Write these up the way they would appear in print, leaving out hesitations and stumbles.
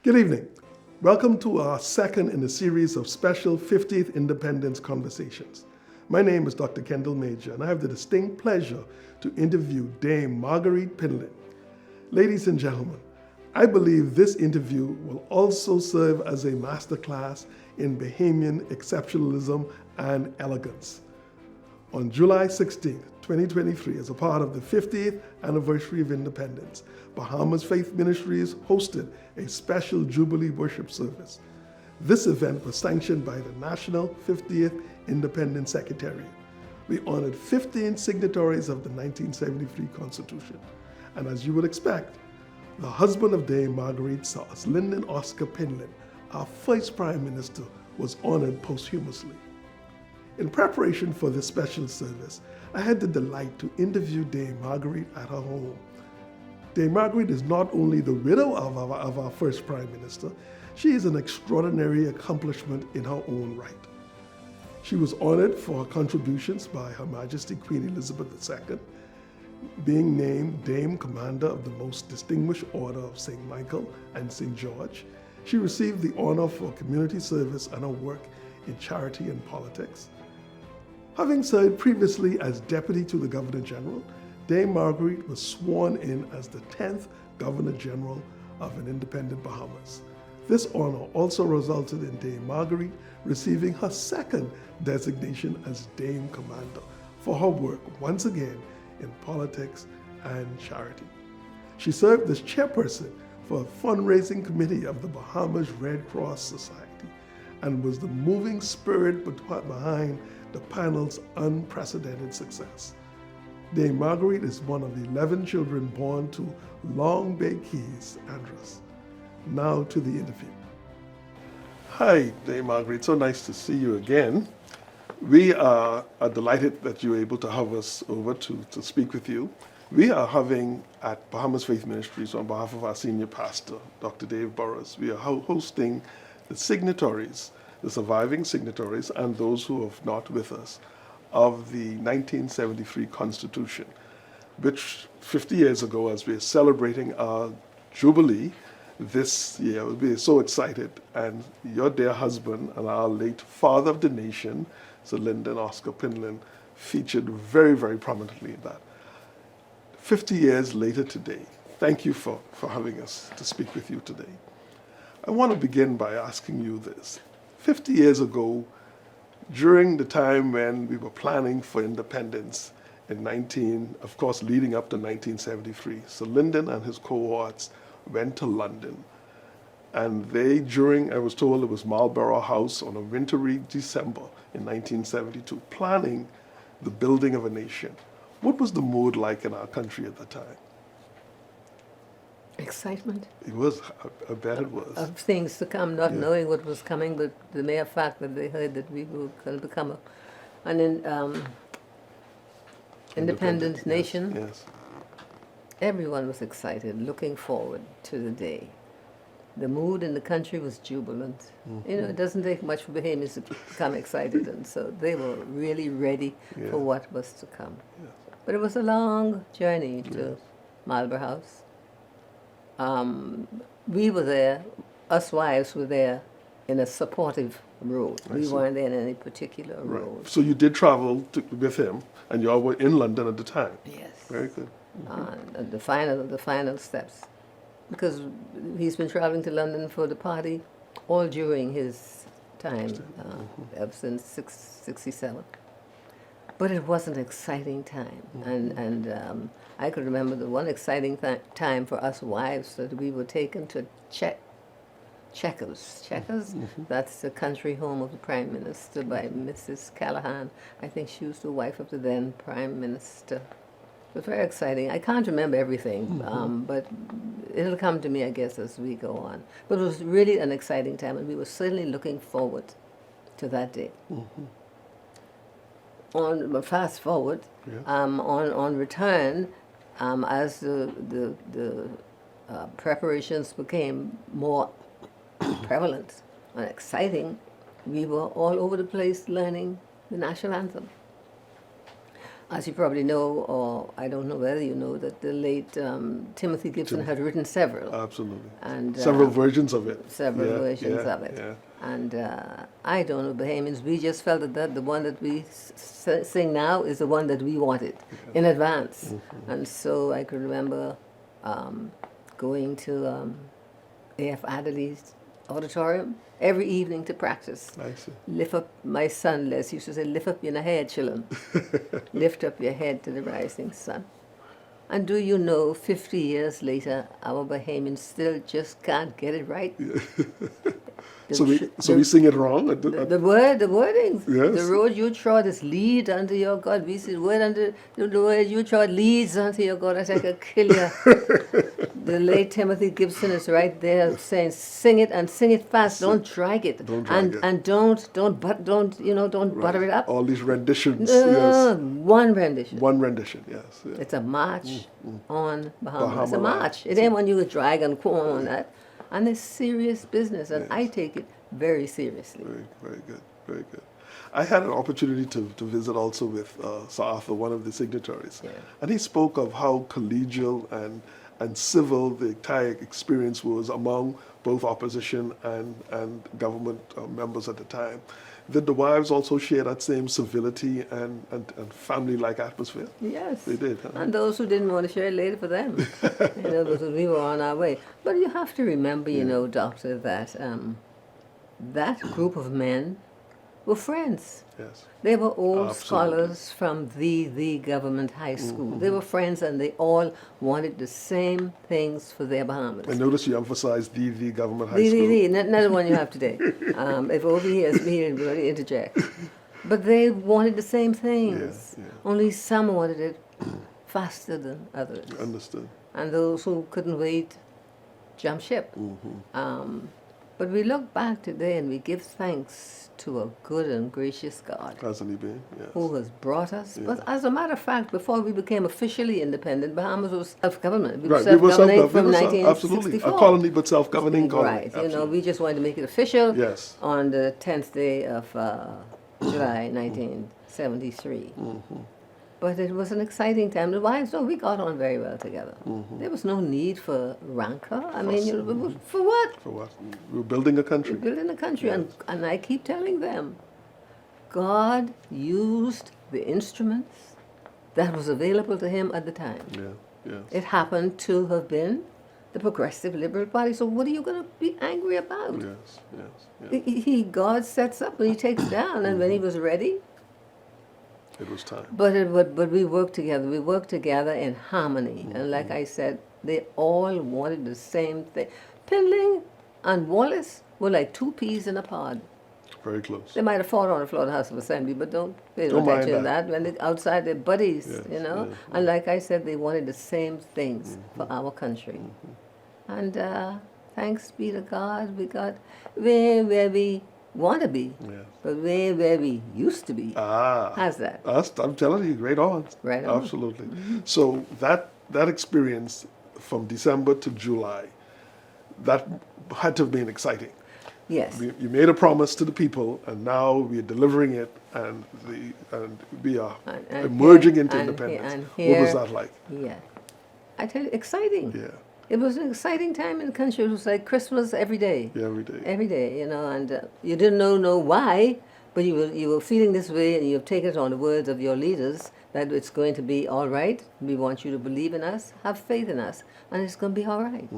Good evening. Welcome to our second in a series of special 50th Independence Conversations. My name is Dr. Kendall Major, and I have the distinct pleasure to interview Dame Marguerite Pindling. Ladies and gentlemen, I believe this interview will also serve as a masterclass in Bahamian exceptionalism and elegance. On July 16, 2023, as a part of the 50th anniversary of independence, Bahamas Faith Ministries hosted a special Jubilee worship service. This event was sanctioned by the National 50th Independence Secretariat. We honored 15 signatories of the 1973 Constitution. And as you would expect, the husband of Dame Marguerite, Lynden Oscar Pindling, our first Prime Minister, was honored posthumously. In preparation for this special service, I had the delight to interview Dame Marguerite at her home. Dame Marguerite is not only the widow of our first Prime Minister, she is an extraordinary accomplishment in her own right. She was honored for her contributions by Her Majesty Queen Elizabeth II, being named Dame Commander of the Most Distinguished Order of St. Michael and St. George. She received the honor for community service and her work in charity and politics. Having served previously as Deputy to the Governor General, Dame Marguerite was sworn in as the 10th Governor General of an independent Bahamas. This honor also resulted in Dame Marguerite receiving her second designation as Dame Commander for her work once again in politics and charity. She served as chairperson for the fundraising committee of the Bahamas Red Cross Society and was the moving spirit behind the panel's unprecedented success. Dame Marguerite is one of 11 children born to Long Bay Keys, Andros. Now to the interview. Hi, Dame Marguerite. So nice to see you again. We are delighted that you're able to have us over to speak with you. We are having at Bahamas Faith Ministries, on behalf of our senior pastor, Dr. Dave Burrows, we are hosting the signatories, the surviving signatories, and those who are not with us, of the 1973 Constitution, which 50 years ago, as we're celebrating our Jubilee this year, we're so excited. And your dear husband and our late father of the nation, Sir Lynden Oscar Pindling, featured very, very prominently in that. 50 years later today, thank you for having us to speak with you today. I want to begin by asking you this. 50 years ago, during the time when we were planning for independence of course, leading up to 1973, so Lynden and his cohorts went to London. And I was told it was Marlborough House on a wintry December in 1972, planning the building of a nation. What was the mood like in our country at the time? Excitement. It was, I bet it was. Of things to come, not knowing what was coming, but the mere fact that they heard that we were going to become an independent nation. Yes. Everyone was excited, looking forward to the day. The mood in the country was jubilant. Mm-hmm. It doesn't take much for Bahamians to become excited, and so they were really ready for what was to come. Yes. But it was a long journey to Marlborough House. We were there, us wives were there in a supportive role. We weren't there in any particular role. So you did travel with him, and you all were in London at the time. Yes. Very good. The final steps. Because he's been traveling to London for the party all during his time, ever since 67. But it was an exciting time. And I could remember the one exciting time for us wives that we were taken to Chequers. That's the country home of the Prime Minister by Mrs. Callahan. I think she was the wife of the then Prime Minister. It was very exciting. I can't remember everything, but it'll come to me, I guess, as we go on. But it was really an exciting time, and we were certainly looking forward to that day. Fast forward, on return, as the preparations became more prevalent and exciting, we were all over the place learning the national anthem. As you probably know, or I don't know whether you know, that the late Timothy Gibson had written several. Absolutely. And several versions of it. Several versions of it. Yeah. And I don't know, Bahamians, we just felt that the one that we sing now is the one that we wanted in advance. And so I could remember going to A.F. Adderley's auditorium every evening to practice. I see. Lift up, my son Les used to say, lift up your head, children. Lift up your head to the rising sun. And do you know, 50 years later, our Bahamians still just can't get it right. So we sing it wrong? The wordings. Yes. The road you trod is lead unto your God. We said, the word you trod leads unto your God. I said, I could kill you. The late Timothy Gibson is right there saying, sing it and sing it fast. Don't drag it. Don't drag it. And don't butter it up. All these renditions. Yes. One rendition. One rendition, yes. Yeah. It's a march on Bahama. It's a Bahama march. It ain't one you could drag and corn on that. And it's serious business, and I take it very seriously. Very good, very good. I had an opportunity to visit also with Sir Arthur, one of the signatories, and he spoke of how collegial and civil the entire experience was among both opposition and government members at the time. Did the wives also share that same civility and family-like atmosphere? Yes. They did. Huh? And those who didn't want to share it later for them. Because we were on our way. But you have to remember, Doctor, that that group of men were friends. Yes. They were all Absolutely. scholars from the government high school. They were friends, and they all wanted the same things for their Bahamas. I noticed you emphasized the government high school. Not the one you have today. If over here is me, we're going to interject. But they wanted the same things. Yeah. Only some wanted it faster than others. Understood. And those who couldn't wait jumped ship. But we look back today and we give thanks to a good and gracious God. Hasn't he been? Yes. Who has brought us. But as a matter of fact, before we became officially independent, Bahamas was self-government. We were self-governing from 1964. Absolutely. A colony, but self-governing colony. Right. Absolutely. We just wanted to make it official Yes. on the 10th day of July 1973. But it was an exciting time. The wives, we got on very well together. There was no need for rancor. I mean, for what? For what? We were building a country. We're building a country. Yes. And I keep telling them, God used the instruments that was available to him at the time. Yeah. It happened to have been the Progressive Liberal Party. So what are you going to be angry about? Yes. God sets up and he takes down. And when he was ready, it was time. But we worked together. We worked together in harmony. And like I said, they all wanted the same thing. Pindling and Wallace were like two peas in a pod. Very close. They might have fought on the floor of the House of Assembly, but don't pay no attention to that. When they're outside, they're buddies, Yes. And like I said, they wanted the same things for our country. And thanks be to God, we got where we want to be, but where we used to be. How's that? I'm telling you, great odds. Right on. Absolutely. So that experience from December to July, that had to have been exciting. Yes. You made a promise to the people, and now we are delivering it, and we are emerging into independence. What was that like? Yeah. I tell you, exciting. Yeah. It was an exciting time in the country. It was like Christmas every day. Yeah, every day. Every day, and you didn't know why, but you were feeling this way, and you've taken it on the words of your leaders that it's going to be all right. We want you to believe in us, have faith in us, and it's going to be all right.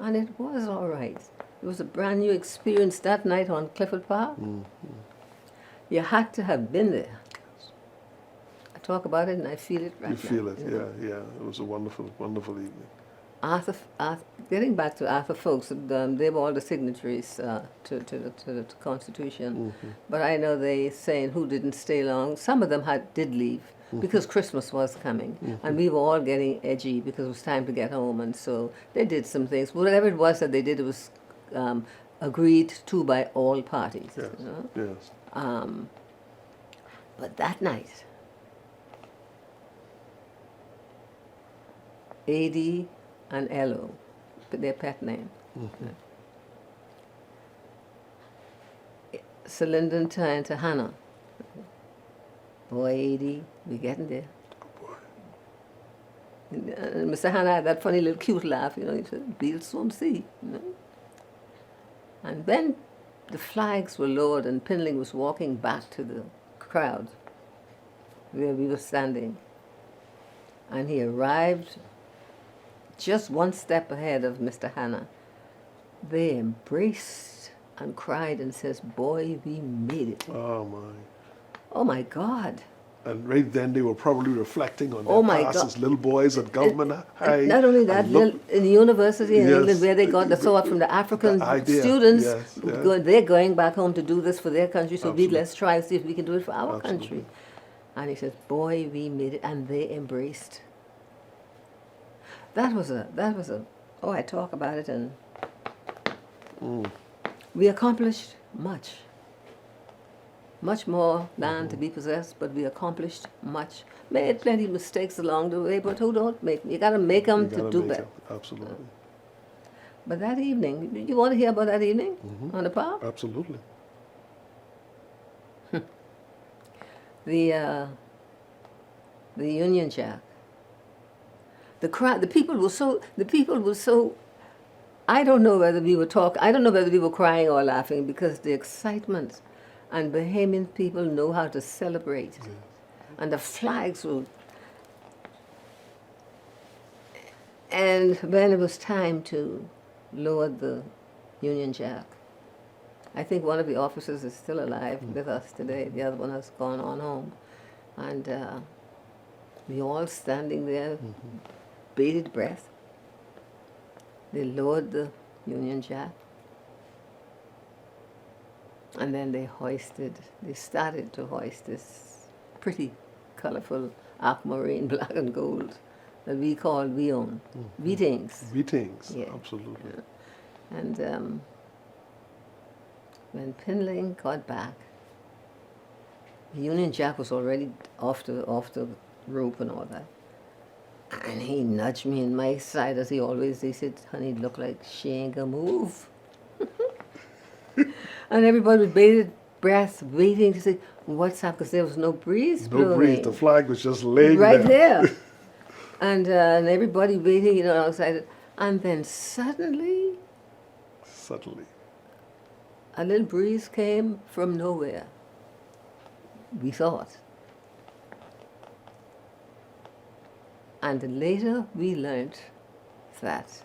And it was all right. It was a brand new experience that night on Clifford Park. You had to have been there. I talk about it and I feel it right now. You feel it, yeah. It was a wonderful, wonderful evening. Arthur, getting back to Arthur Folks, they were all the signatories to the Constitution. But I know they saying who didn't stay long. Some of them did leave because Christmas was coming. And we were all getting edgy because it was time to get home. And so they did some things. Whatever it was that they did, it was agreed to by all parties. Yes, yes. But that night, A.D. and Elo, their pet name. Sir Lynden turned to Hannah. Boy, 80, we getting there. Boy. And Mr. Hannah had that funny little cute laugh, you know, he said, we'll soon see, you know. And when the flags were lowered and Pindling was walking back to the crowd where we were standing, and he arrived just one step ahead of Mr. Hannah, they embraced and cried and says, boy, we made it. Oh, my. Oh, my God. And right then they were probably reflecting on Oh, their my past God. as little boys at government high. And not only that, and look- in the university in Yes. England, where they got the thought from the African The idea, students, yes, yeah. they're going back home to do this for their country, so Absolutely. let's try and see if we can do it for our Absolutely. country. And he says, boy, we made it, and they embraced. That was a, oh, I talk about it, and we accomplished much. Much more land to be possessed, but we accomplished much. Made plenty of mistakes along the way, but who don't make them? You got to make them You to gotta do make better. it. Absolutely. But that evening, you want to hear about that evening on the park? Absolutely. The Union Jack. The crowd, the people were so. I don't know whether we were crying or laughing, because the excitement, and Bahamian people know how to celebrate, and the flags were. And when it was time to lower the Union Jack, I think one of the officers is still alive with us today. The other one has gone on home. And we all standing there, bated breath. They lowered the Union Jack. And then they started to hoist this pretty colorful aquamarine black and gold that we called we own. Weetings. Weetings, Yeah. absolutely. Yeah. And when Pindling got back, the Union Jack was already off the rope and all that. And he nudged me in my side, as he always did. He said, honey, it looked like she ain't gonna move. And everybody with bated breath, waiting to see what's up, because there was no breeze blowing. No breeze. The flag was just laying Right there. there. And everybody waiting, you know, outside. And then suddenly, a little breeze came from nowhere, we thought. And later we learned that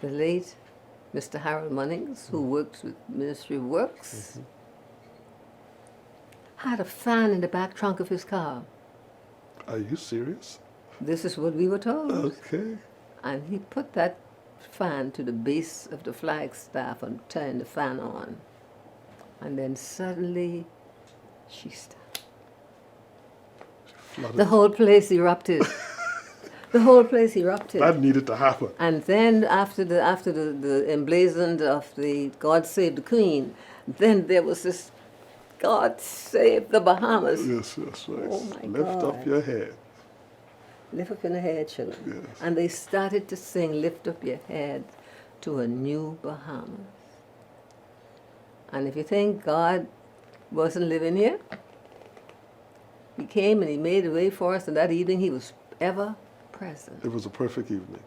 the late Mr. Harold Munnings, who works with Ministry of Works, had a fan in the back trunk of his car. Are you serious? This is what we were told. Okay. And he put that fan to the base of the flagstaff and turned the fan on. And then suddenly, she stopped. Flooded. The whole place erupted. The whole place erupted. That needed to happen. And then after the emblazoned of the God Save the Queen, then there was this God Save the Bahamas. Yes, yes, right. Oh my Lift God. up your head. Lift up your head, children. Yes. And they started to sing Lift Up Your Head to a New Bahamas. And if you think God wasn't living here, he came and he made a way for us, and that evening he was ever present. It was a perfect evening.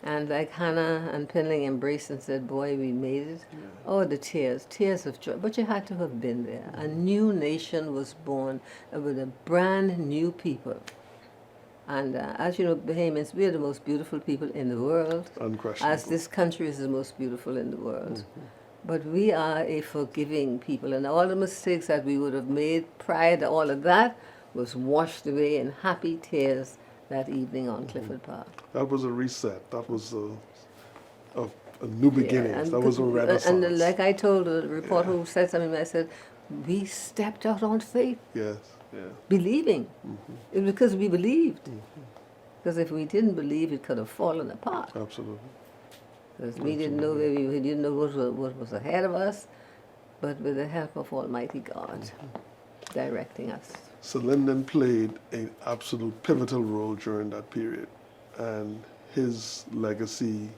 And like Hannah and Pindling embraced and said, boy, we made it. Oh, the tears of joy. But you had to have been there. A new nation was born with a brand new people. And as you know, Bahamians, we are the most beautiful people in the world. Unquestionable. As this country is the most beautiful in the world. But we are a forgiving people, and all the mistakes that we would have made prior to all of that was washed away in happy tears that evening on Clifford Park. That was a reset. That was a new beginning. and that was a renaissance. And like I told the reporter who said something, I said, we stepped out on faith, Yes, yeah. believing. It was because we believed. Because if we didn't believe, it could have fallen apart. Absolutely. Because we didn't know where we didn't know what was ahead of us, but with the help of Almighty God directing us. So Lynden played an absolute pivotal role during that period, and his legacy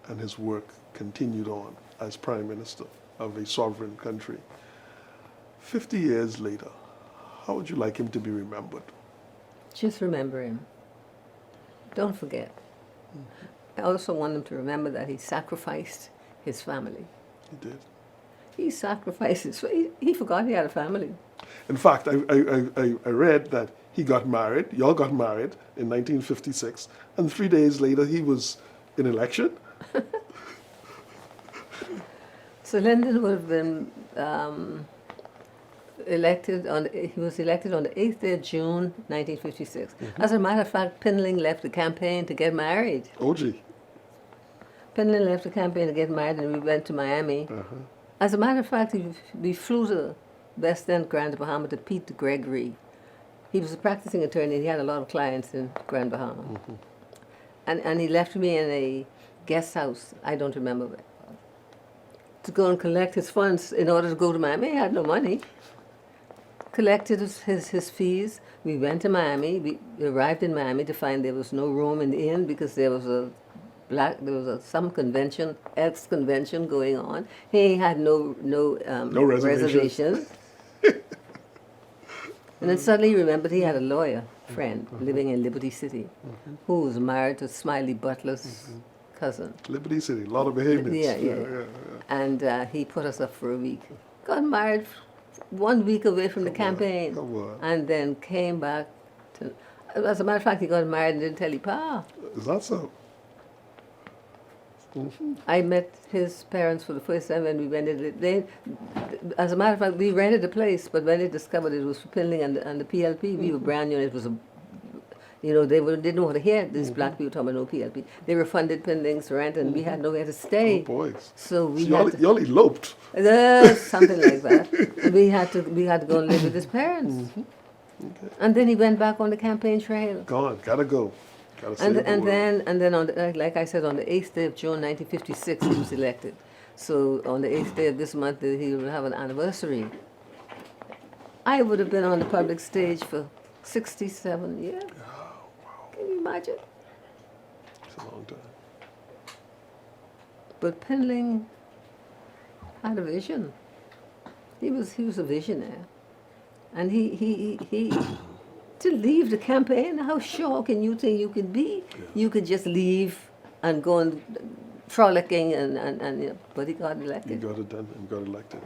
and his work continued on as Prime Minister of a sovereign country. 50 years later, how would you like him to be remembered? Just remember him. Don't forget. I also want him to remember that he sacrificed his family. He did. He sacrificed he forgot he had a family. In fact, I read that he got married, y'all got married in 1956, and 3 days later he was in election. So Lynden would have been he was elected on the 8th day of June, 1956. As a matter of fact, Pindling left the campaign to get married. Oh, gee. Pindling left the campaign to get married, and we went to Miami. As a matter of fact, we flew to West End, Grand Bahama, to Pete Gregory. He was a practicing attorney, and he had a lot of clients in Grand Bahama. And he left me in a guest house, I don't remember where, to go and collect his funds in order to go to Miami. He had no money. Collected his fees. We went to Miami. We arrived in Miami to find there was no room in the inn because there was some convention, ex-convention going on. He had no reservations. And then suddenly he remembered he had a lawyer friend living in Liberty City who was married to Smiley Butler's cousin. Liberty City, a lot of behaviors. Yeah. And he put us up for a week. Got married 1 week away from the campaign. And then came back to... As a matter of fact, he got married and didn't tell his pa. Is that so? I met his parents for the first time when we rented it. As a matter of fact, we rented a place, but when they discovered it was for Pindling and the PLP, we were brand new. It was they didn't want to hear these black people talking about no PLP. They refunded Pindling's rent, and we had nowhere to stay. Oh, boys. So y'all eloped. Something like that. And we had to go and live with his parents. Okay. And then he went back on the campaign trail. Gotta go. And then on like I said, on the 8th day of June 1956, he was elected. So on the 8th day of this month, he will have an anniversary. I would have been on the public stage for 67 years. Oh, wow. Can you imagine? It's a long time. But Pindling had a vision. He was a visionary, and he to leave the campaign. How sure can you think you could be? Yeah. You could just leave and go and frolicking and but he got elected. He got it done and got elected.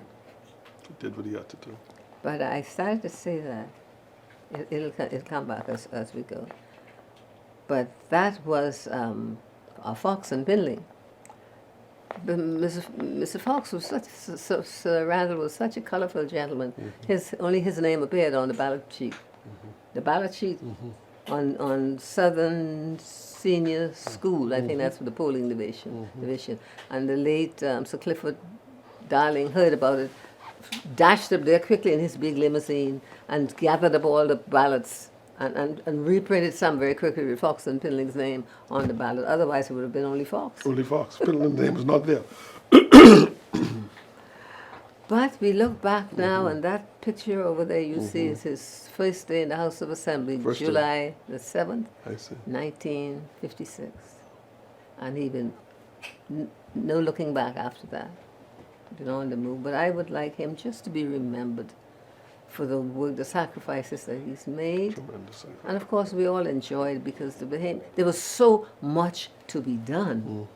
He did what he had to do. But I started to say that it'll come back as we go. But that was Fox and Pindling. But Mr. Fox was Sir Randall was such a colorful gentleman. Only his name appeared on the ballot sheet. The ballot sheet on Southern Senior School, I think that's for the polling division. And the late Sir Clifford Darling heard about it, dashed up there quickly in his big limousine and gathered up all the ballots and reprinted some very quickly with Fox and Pindling's name on the ballot. Otherwise it would have been only Fox. Only Fox. Pindling's name was not there. But we look back now, and that picture over there you see is his first day in the House of Assembly, July the 7th, 1956. And he been no looking back after that. Been on the move. But I would like him just to be remembered for the work, the sacrifices that he's made. Tremendous. And of course we all enjoyed because there was so much to be done.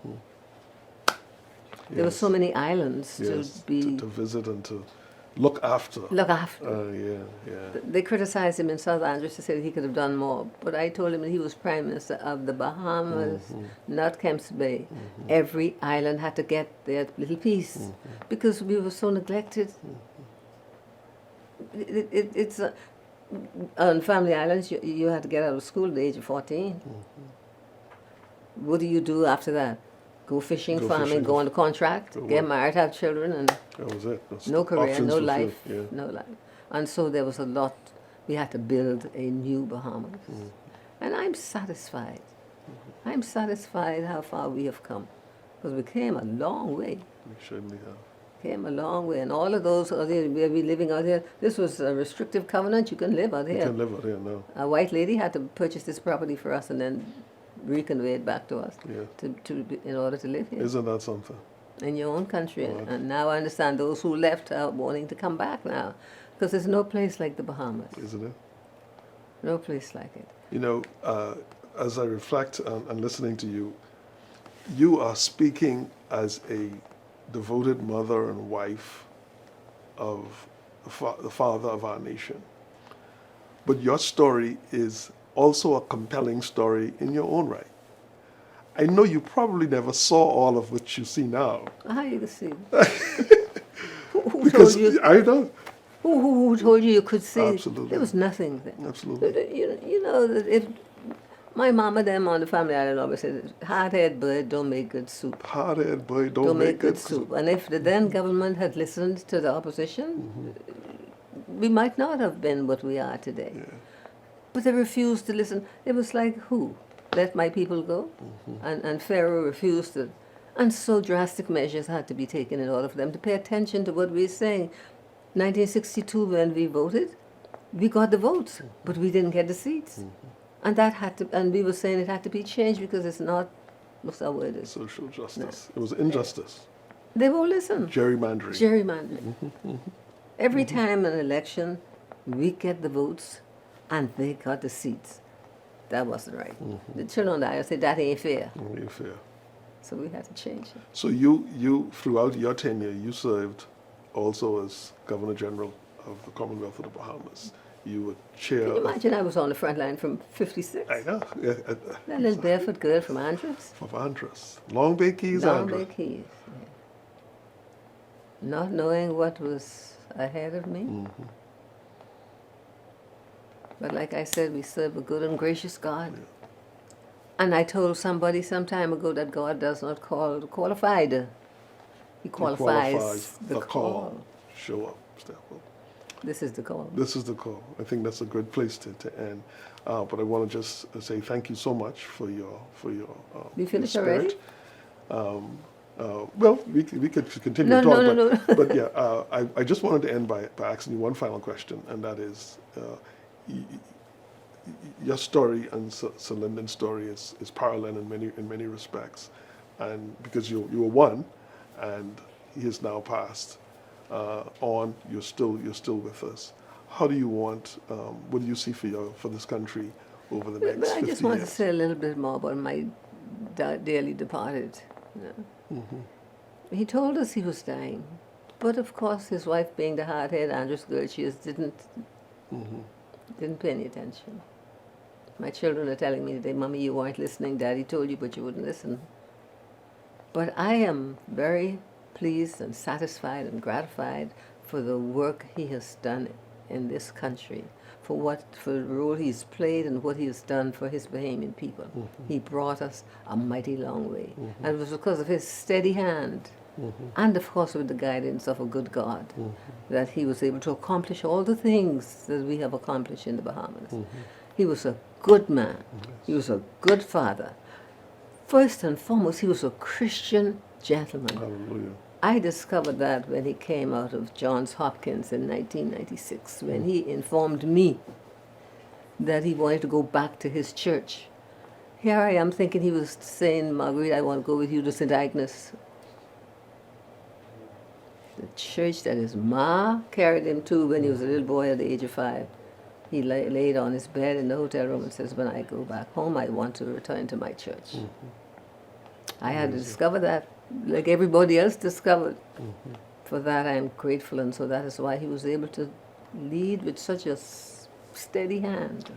There were so many islands to visit and to look after. They criticized him in South Andrews to say that he could have done more. But I told him that he was Prime Minister of the Bahamas, not Kemps Bay. Every island had to get their little piece because we were so neglected. It's on family islands, you had to get out of school at the age of 14. What do you do after that? Go fishing, farming, go on a contract, get married, have children, and that was it. No career, no life, no life. And so there was a lot. We had to build a new Bahamas. And I'm satisfied. I'm satisfied how far we have come. Because we came a long way. We certainly have. Came a long way. And all of those out there, where we living out here, this was a restrictive covenant. You can live out here. You can live out here now. A white lady had to purchase this property for us and then reconvey it back to us in order to live here. Isn't that something? In your own country. And now I understand those who left are wanting to come back now. Because there's no place like the Bahamas. Isn't it? No place like it. You know, as I reflect on listening to you, you are speaking as a devoted mother and wife of the father of our nation. But your story is also a compelling story in your own right. I know you probably never saw all of what you see now. How you can see? Who Because told you? I know. Who told you could see? Absolutely. There was nothing there. Absolutely. You know that if my mama them on the family island always said, hard-headed bird don't make good soup. Hard-headed boy, Don't make good soup. And if the then government had listened to the opposition, we might not have been what we are today. Yeah. But they refused to listen. It was like, who? Let my people go? And Pharaoh refused to. And so drastic measures had to be taken in order for them to pay attention to what we're saying. 1962, when we voted, we got the votes, but we didn't get the seats. And that had to, and we were saying it had to be changed because it's not, what's that word is? Social justice. It was injustice. They won't listen. Gerrymandering. Gerrymandering. Every time an election, we get the votes and they got the seats. That wasn't right. The children on the aisle said, that ain't fair. Only fair. So we had to change it. So you throughout your tenure, you served also as Governor General of the Commonwealth of the Bahamas. You were chair. Can you imagine I was on the front line from 56? I know. That little barefoot girl from Andros. Of Andros. Long Bay Keys, Long Andros. Bay Keys. Yeah. Not knowing what was ahead of me. But like I said, we serve a good and gracious God. Yeah. And I told somebody some time ago that God does not call the qualified. He qualifies the call. Show up, step up. This is the call. This is the call. I think that's a good place to end. But I want to just say thank you so much for your We finished your already? Well, we could continue No, to talk, no. but yeah, I just wanted to end by asking you one final question, and that is, your story and Sir Lynden's story is parallel in many respects, and because you were one, and he has now passed on. You're still with us. How do you want? What do you see for this country over the next 50 years? But I just want to say a little bit more about my dearly departed. You know. He told us he was dying, but of course his wife, being the hard-headed Andros girl she is, didn't pay any attention. My children are telling me today, Mommy, you weren't listening. Daddy told you, but you wouldn't listen. But I am very pleased and satisfied and gratified for the work he has done in this country, for the role he's played and what he has done for his Bahamian people. He brought us a mighty long way. And it was because of his steady hand and of course with the guidance of a good God that he was able to accomplish all the things that we have accomplished in the Bahamas. He was a good man. He was a good father. First and foremost, he was a Christian gentleman. Hallelujah. I discovered that when he came out of Johns Hopkins in 1996, when he informed me that he wanted to go back to his church. Here I am thinking he was saying, Marguerite, I want to go with you to St. Agnes. The church that his ma carried him to when he was a little boy at the age of 5. He laid on his bed in the hotel room and says, when I go back home, I want to return to my church. I had to discover that, like everybody else discovered. For that I am grateful, and so that is why he was able to lead with such a steady hand.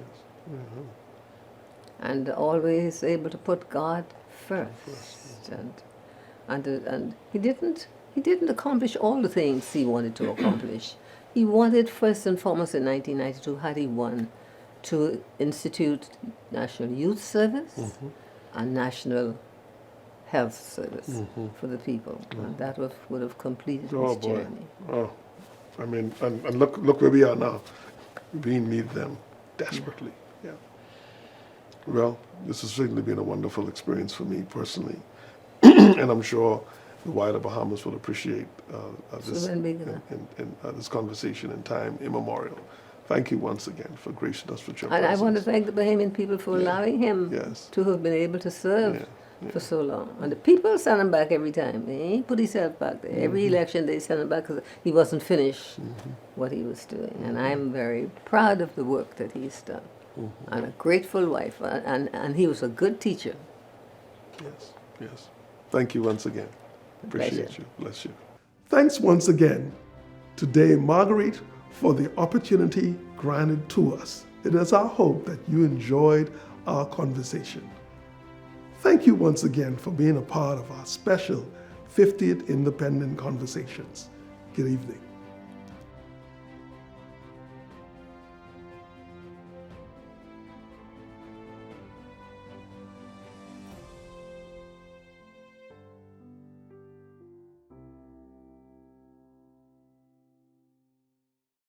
And always able to put God first. And he didn't accomplish all the things he wanted to accomplish. He wanted, first and foremost, in 1992, had he won, to institute National Youth Service and National Health Service for the people. And that would have completed his journey. Oh, I mean, and look where we are now. We need them desperately. Yeah. Well, this has certainly been a wonderful experience for me personally, and I'm sure the wider Bahamas will appreciate this conversation in time immemorial. Thank you once again for gracing us with your presence. And I want to thank the Bahamian people for allowing him to have been able to serve for so long. And the people sent him back every time. He ain't put himself back there. Every election they sent him back because he wasn't finished what he was doing. And I'm very proud of the work that he's done. And a grateful wife. And he was a good teacher. Yes, yes. Thank you once again. Appreciate Pleasure. you. Bless you. Thanks once again to Dame Marguerite for the opportunity granted to us. It is our hope that you enjoyed our conversation. Thank you once again for being a part of our special 50th Independent Conversations. Good evening.